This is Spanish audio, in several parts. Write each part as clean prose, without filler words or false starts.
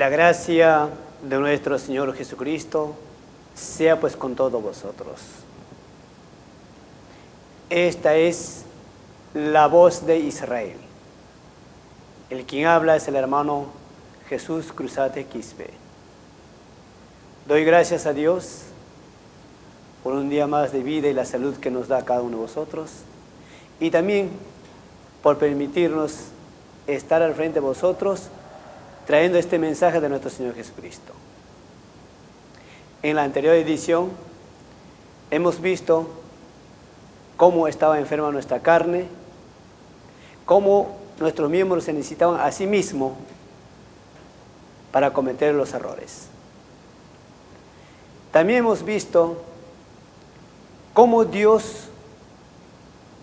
La gracia de nuestro Señor Jesucristo sea pues con todos vosotros. Esta es la voz de Israel. El quien habla es el hermano Jesús Cruzate Quispe. Doy gracias a Dios por un día más de vida y la salud que nos da a cada uno de vosotros, y también por permitirnos estar al frente de vosotros trayendo este mensaje de nuestro Señor Jesucristo. En la anterior edición hemos visto cómo estaba enferma nuestra carne, cómo nuestros miembros se necesitaban a sí mismos para cometer los errores. También hemos visto cómo Dios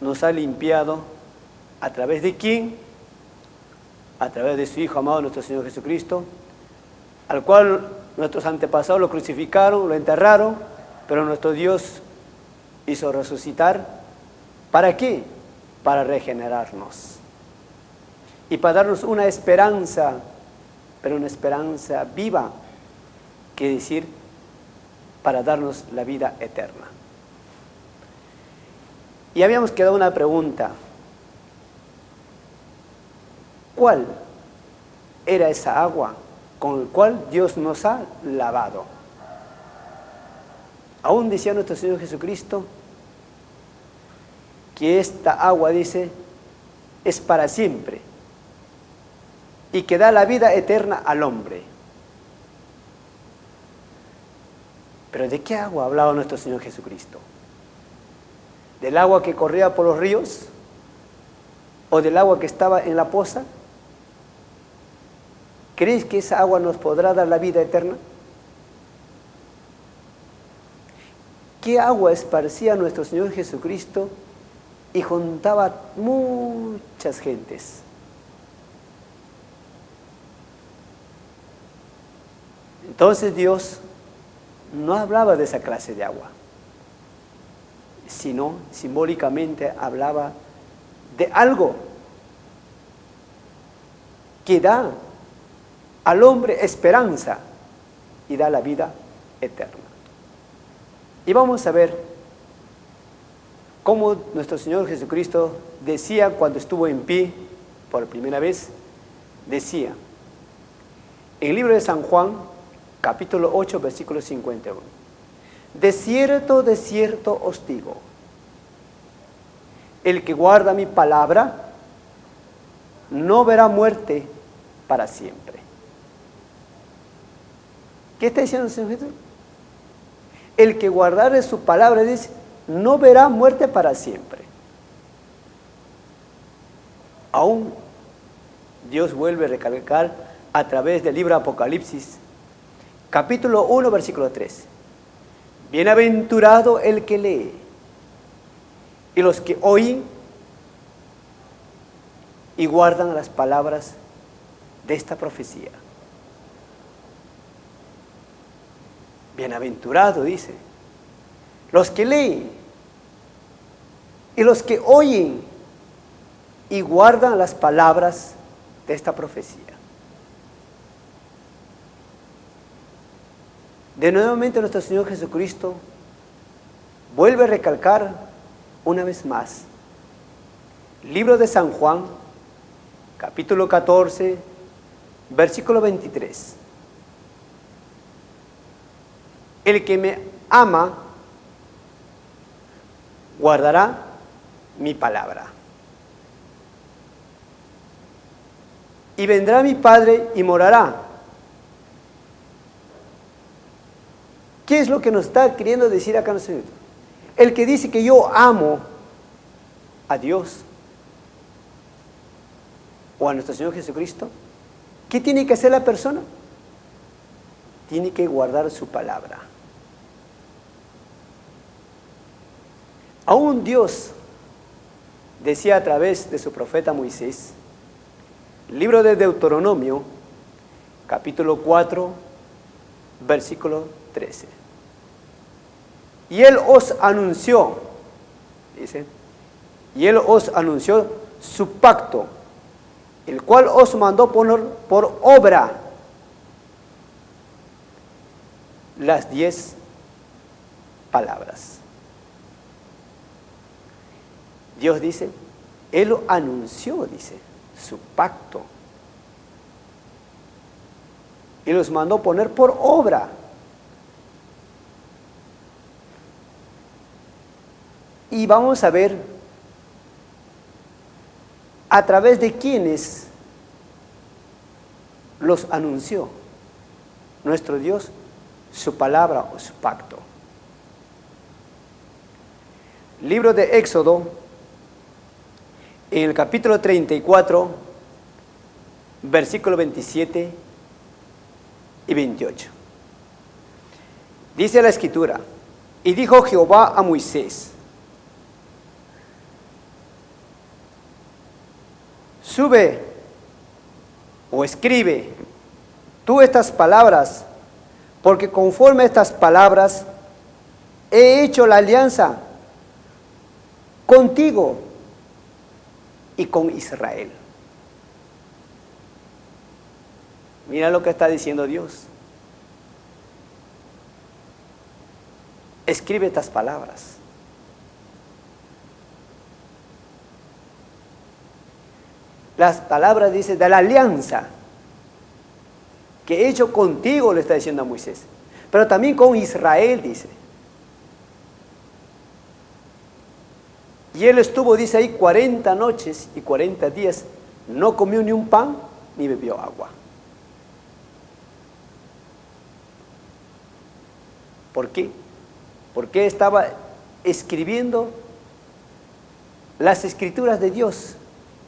nos ha limpiado, a través de quién, a través de su Hijo amado, nuestro Señor Jesucristo, al cual nuestros antepasados lo crucificaron, lo enterraron, pero nuestro Dios hizo resucitar. ¿Para qué? Para regenerarnos y para darnos una esperanza, pero una esperanza viva, que decir, para darnos la vida eterna. Y habíamos quedado una pregunta: ¿cuál era esa agua con la cual Dios nos ha lavado? Aún decía nuestro Señor Jesucristo que esta agua, dice, es para siempre y que da la vida eterna al hombre. ¿Pero de qué agua hablaba nuestro Señor Jesucristo? ¿Del agua que corría por los ríos? ¿O del agua que estaba en la poza? ¿Crees que esa agua nos podrá dar la vida eterna? ¿Qué agua esparcía nuestro Señor Jesucristo y juntaba muchas gentes? Entonces Dios no hablaba de esa clase de agua, sino simbólicamente hablaba de algo que da al hombre esperanza y da la vida eterna. Y vamos a ver cómo nuestro Señor Jesucristo decía cuando estuvo en pie por primera vez. Decía en el libro de San Juan, capítulo 8, versículo 51: de cierto os digo, el que guarda mi palabra no verá muerte para siempre. ¿Qué está diciendo el Señor Jesús? El que guardare su palabra, dice, no verá muerte para siempre. Aún Dios vuelve a recalcar a través del libro Apocalipsis, capítulo 1, versículo 3. Bienaventurado el que lee y los que oyen y guardan las palabras de esta profecía. Bienaventurado, dice, los que leen y los que oyen y guardan las palabras de esta profecía. De nuevamente nuestro Señor Jesucristo vuelve a recalcar una vez más. Libro de San Juan, capítulo 14, versículo 23. El que me ama guardará mi palabra. Y vendrá mi Padre y morará. ¿Qué es lo que nos está queriendo decir acá nuestro Señor? El que dice que yo amo a Dios o a nuestro Señor Jesucristo, ¿qué tiene que hacer la persona? Tiene que guardar su palabra. Aún Dios decía a través de su profeta Moisés, libro de Deuteronomio, capítulo 4, versículo 13. Y Él os anunció, dice, y Él os anunció su pacto, el cual os mandó poner por obra las 10 palabras. Dios dice, Él lo anunció, dice, su pacto. Y los mandó poner por obra. Y vamos a ver a través de quiénes los anunció nuestro Dios, su palabra o su pacto. Libro de Éxodo, en el capítulo 34, versículo 27 y 28. Dice la Escritura, y dijo Jehová a Moisés, sube o escribe tú estas palabras, porque conforme a estas palabras he hecho la alianza contigo y con Israel. Mira lo que está diciendo Dios. Escribe estas palabras. Las palabras, dice, de la alianza que he hecho contigo, le está diciendo a Moisés, pero también con Israel, dice. Y él estuvo, dice ahí, 40 noches y 40 días, no comió ni un pan ni bebió agua. ¿Por qué? Porque estaba escribiendo las escrituras de Dios,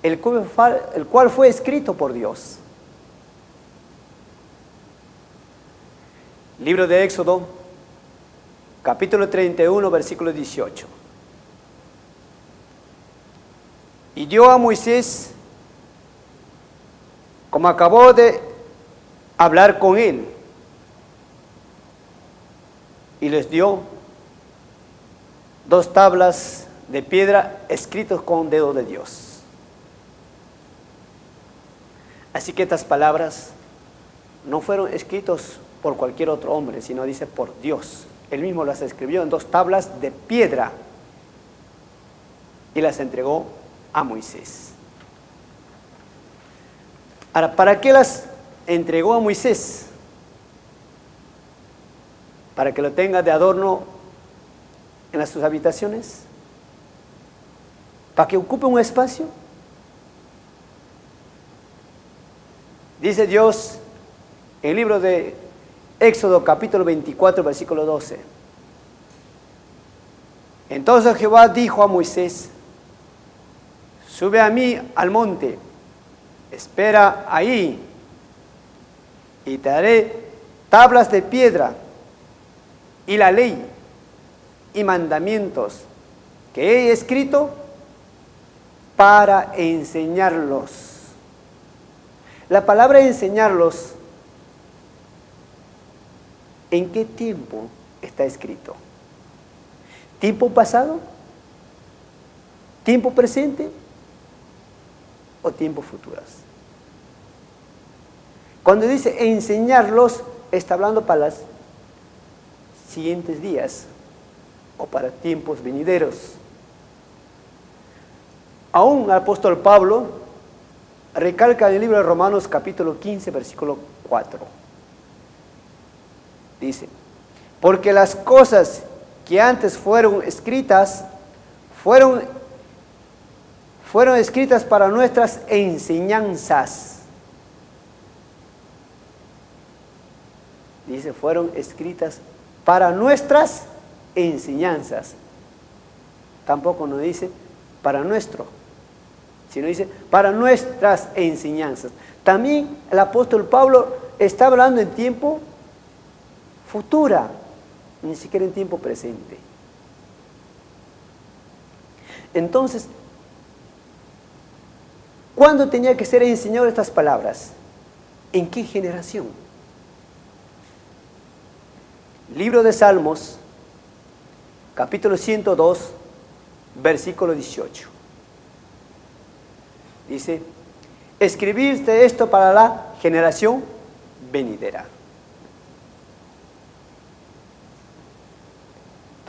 el cual fue escrito por Dios. Libro de Éxodo, capítulo 31, versículo 18. Y dio a Moisés, como acabó de hablar con él, y les dio 2 tablas de piedra escritas con dedo de Dios. Así que estas palabras no fueron escritas por cualquier otro hombre, sino dice por Dios. Él mismo las escribió en 2 tablas de piedra y las entregó a Moisés. Ahora, ¿para qué las entregó a Moisés? ¿Para que lo tenga de adorno en sus habitaciones? ¿Para que ocupe un espacio? Dice Dios en el libro de Éxodo capítulo 24, versículo 12. Entonces Jehová dijo a Moisés, sube a mí al monte, espera ahí, y te daré tablas de piedra, y la ley, y mandamientos que he escrito para enseñarlos. La palabra enseñarlos, ¿en qué tiempo está escrito? ¿Tiempo pasado? ¿Tiempo presente? ¿O tiempo futuras? Cuando dice enseñarlos, está hablando para los siguientes días o para tiempos venideros. Aún el apóstol Pablo recalca en el libro de Romanos capítulo 15, versículo 4. Dice, porque las cosas que antes fueron escritas, fueron escritas para nuestras enseñanzas. Dice, fueron escritas para nuestras enseñanzas. Tampoco nos dice para nuestro, sino dice para nuestras enseñanzas. También el apóstol Pablo está hablando en tiempo futura, ni siquiera en tiempo presente. Entonces, ¿cuándo tenía que ser enseñado estas palabras? ¿En qué generación? Libro de Salmos, capítulo 102, versículo 18. Dice, escribiste esto para la generación venidera.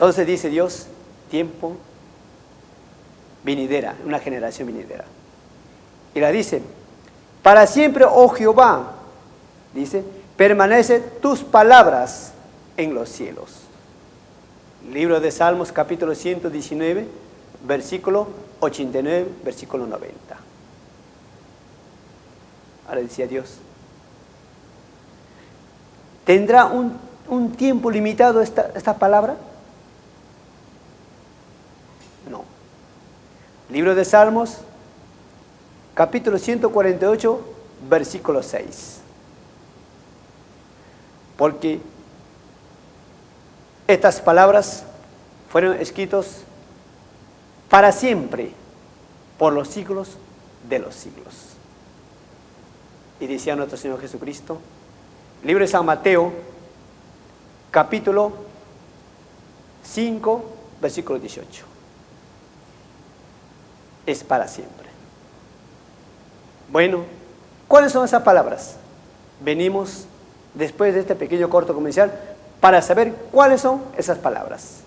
Entonces dice Dios, tiempo venidera, una generación venidera. Y la dice, para siempre, oh Jehová, dice, permanece tus palabras en los cielos. Libro de Salmos, capítulo 119, versículo 89, versículo 90. Ahora decía Dios, ¿tendrá un tiempo limitado esta palabra? No. Libro de Salmos, capítulo 148, versículo 6. Porque estas palabras fueron escritas para siempre, por los siglos de los siglos. Y decía nuestro Señor Jesucristo, libro de San Mateo, capítulo 5, versículo 18. Es para siempre. Bueno, ¿cuáles son esas palabras? Venimos después de este pequeño corto comercial para saber cuáles son esas palabras.